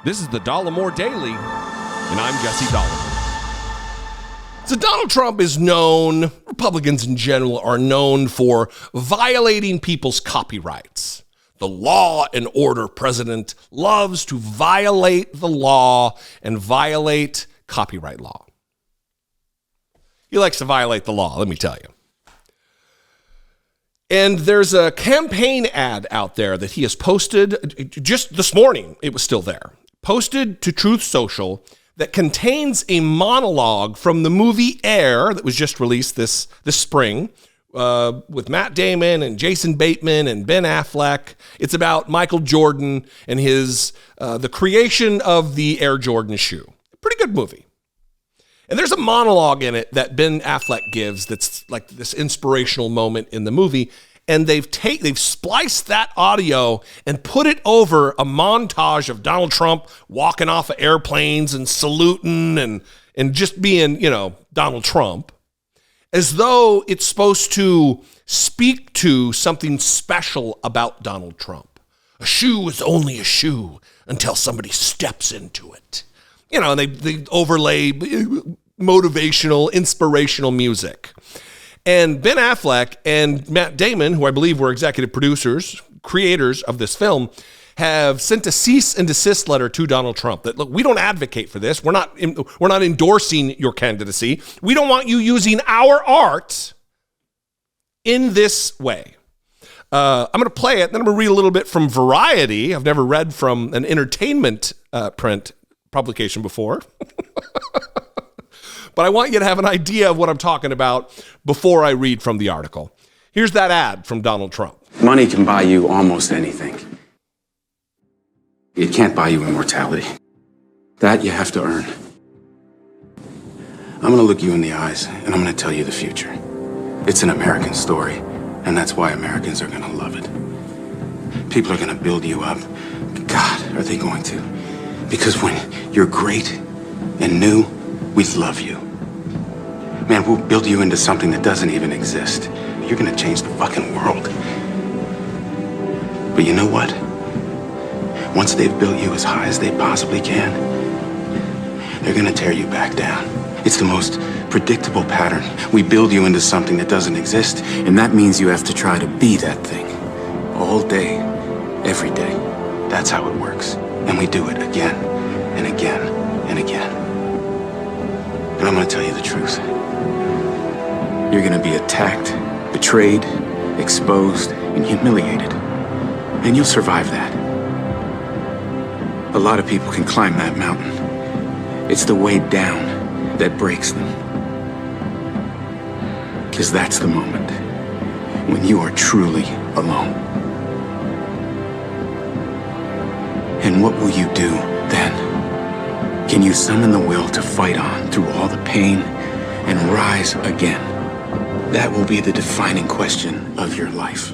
This is the Dollemore Daily, and I'm Jesse Dollemore. So Donald Trump is known, Republicans in general are known for violating people's copyrights. The law and order president loves to violate the law and violate copyright law. He likes to violate the law, let me tell you. And there's a campaign ad out there that he has posted just this morning. It was still there. Posted to Truth Social that contains a monologue from the movie Air that was just released this spring with Matt Damon and Jason Bateman and Ben Affleck. It's about Michael Jordan and his the creation of the Air Jordan shoe. Pretty good movie. And there's a monologue in it that Ben Affleck gives that's like this inspirational moment in the movie. And they've spliced that audio and put it over a montage of Donald Trump walking off of airplanes and saluting and just being, Donald Trump, as though it's supposed to speak to something special about Donald Trump. A shoe is only a shoe until somebody steps into it. And they overlay motivational, inspirational music. And Ben Affleck and Matt Damon, who I believe were executive producers, creators of this film, have sent a cease and desist letter to Donald Trump that, look, we don't advocate for this. We're not endorsing your candidacy. We don't want you using our art in this way. I'm going to play it, then I'm going to read a little bit from Variety. I've never read from an entertainment print publication before. But I want you to have an idea of what I'm talking about before I read from the article. Here's that ad from Donald Trump. Money can buy you almost anything. It can't buy you immortality. That you have to earn. I'm going to look you in the eyes, and I'm going to tell you the future. It's an American story, and that's why Americans are going to love it. People are going to build you up. God, are they going to? Because when you're great and new, we love you. Man, we'll build you into something that doesn't even exist. You're gonna change the fucking world. But you know what? Once they've built you as high as they possibly can, they're gonna tear you back down. It's the most predictable pattern. We build you into something that doesn't exist, and that means you have to try to be that thing. All day, every day. That's how it works. And we do it again, and again, and again. And I'm gonna tell you the truth. You're gonna be attacked, betrayed, exposed, and humiliated. And you'll survive that. A lot of people can climb that mountain. It's the way down that breaks them. Because that's the moment when you are truly alone. And what will you do then? Can you summon the will to fight on through all the pain and rise again? That will be the defining question of your life.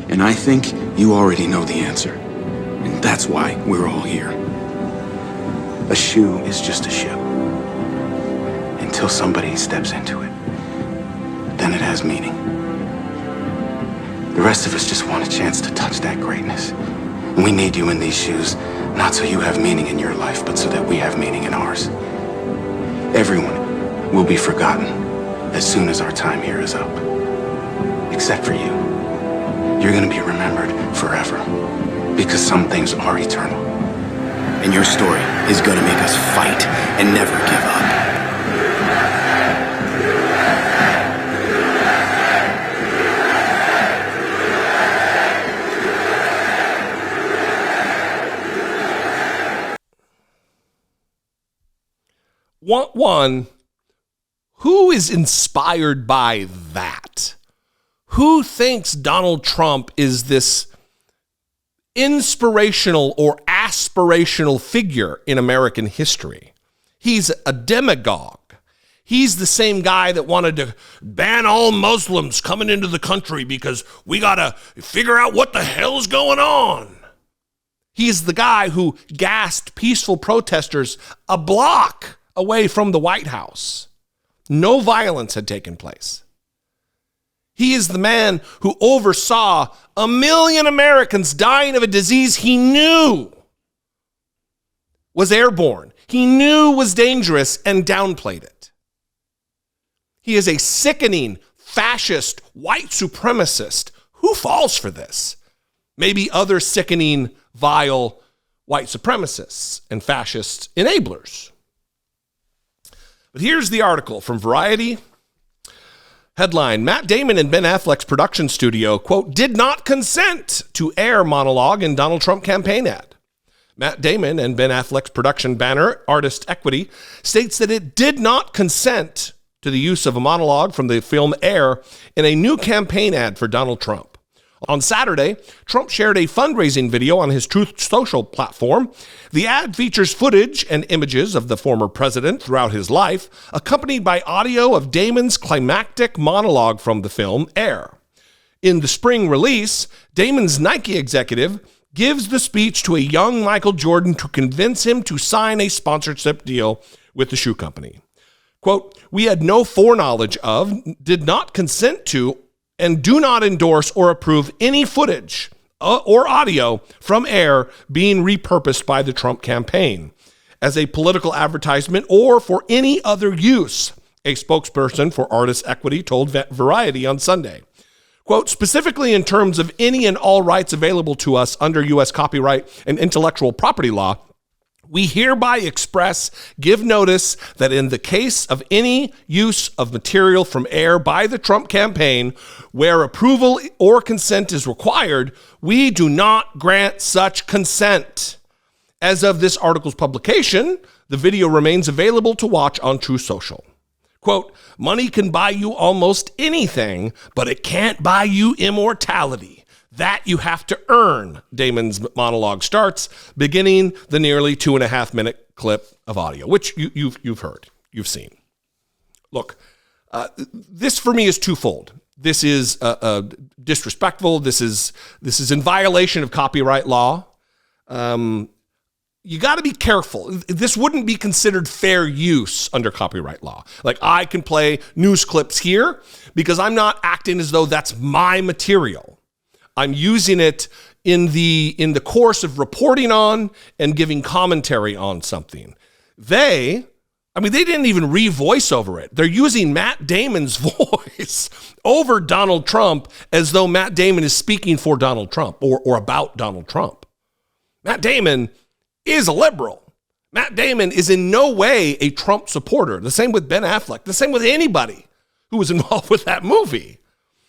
And I think you already know the answer. And that's why we're all here. A shoe is just a shoe. Until somebody steps into it. Then it has meaning. The rest of us just want a chance to touch that greatness. And we need you in these shoes. Not so you have meaning in your life, but so that we have meaning in ours. Everyone will be forgotten as soon as our time here is up. Except for you. You're gonna be remembered forever. Because some things are eternal. And your story is gonna make us fight and never give up. One, who is inspired by that? Who thinks Donald Trump is this inspirational or aspirational figure in American history? He's a demagogue. He's the same guy that wanted to ban all Muslims coming into the country because we got to figure out what the hell's going on. He's the guy who gassed peaceful protesters a block away from the White House. No violence had taken place. He is the man who oversaw 1 million Americans dying of a disease he knew was airborne, he knew was dangerous and downplayed it. He is a sickening, fascist, white supremacist. Who falls for this? Maybe other sickening, vile white supremacists and fascist enablers. But here's the article from Variety. Headline, Matt Damon and Ben Affleck's production studio, quote, did not consent to air monologue in Donald Trump campaign ad. Matt Damon and Ben Affleck's production banner, Artist Equity, states that it did not consent to the use of a monologue from the film Air in a new campaign ad for Donald Trump. On Saturday, Trump shared a fundraising video on his Truth Social platform. The ad features footage and images of the former president throughout his life, accompanied by audio of Damon's climactic monologue from the film Air. In the spring release, Damon's Nike executive gives the speech to a young Michael Jordan to convince him to sign a sponsorship deal with the shoe company. Quote, we had no foreknowledge of, did not consent to, and do not endorse or approve any footage or audio from Air being repurposed by the Trump campaign as a political advertisement or for any other use, a spokesperson for Artist Equity told Variety on Sunday. Quote, specifically in terms of any and all rights available to us under U.S. copyright and intellectual property law, we hereby express, give notice that in the case of any use of material from Air by the Trump campaign, where approval or consent is required, we do not grant such consent. As of this article's publication, the video remains available to watch on True Social. Quote, money can buy you almost anything, but it can't buy you immortality. That you have to earn, Damon's monologue starts, beginning the nearly 2.5-minute clip of audio, which you've heard, you've seen. Look, this for me is twofold. This is disrespectful. This is in violation of copyright law. You got to be careful. This wouldn't be considered fair use under copyright law. Like I can play news clips here because I'm not acting as though that's my material. I'm using it in the course of reporting on and giving commentary on something. They didn't even re-voice over it. They're using Matt Damon's voice over Donald Trump as though Matt Damon is speaking for Donald Trump or about Donald Trump. Matt Damon is a liberal. Matt Damon is in no way a Trump supporter. The same with Ben Affleck. The same with anybody who was involved with that movie.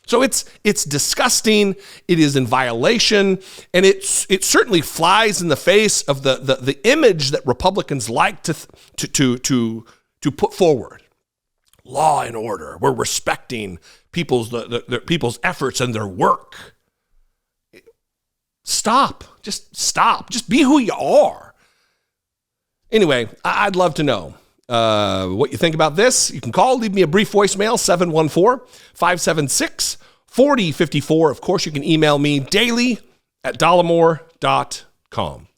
So it's disgusting. It is in violation, and it certainly flies in the face of the image that Republicans like to put forward. Law and order. We're respecting people's efforts and their work. Stop. Just stop. Just be who you are. Anyway, I'd love to know what you think about this. You can call, leave me a brief voicemail, 714-576-4054. Of course, you can email me daily at dollemore.com.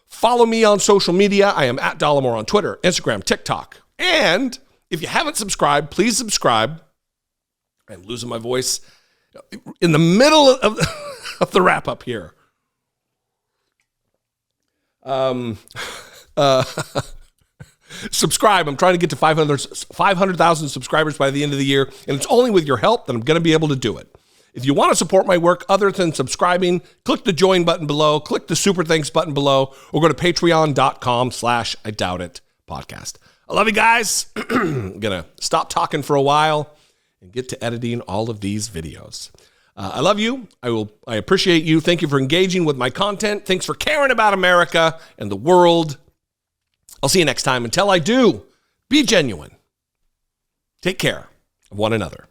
Follow me on social media. I am at Dollemore on Twitter, Instagram, TikTok. And if you haven't subscribed, please subscribe. I'm losing my voice in the middle of the wrap up here. Subscribe. I'm trying to get to 500,000 subscribers by the end of the year, and it's only with your help that I'm going to be able to do it. If you want to support my work other than subscribing, click the join button below, click the super thanks button below, or go to patreon.com/IDoubtIt I love you guys. I'm going to stop talking for a while and get to editing all of these videos. I love you. I appreciate you. Thank you for engaging with my content. Thanks for caring about America and the world. I'll see you next time. Until I do, be genuine. Take care of one another.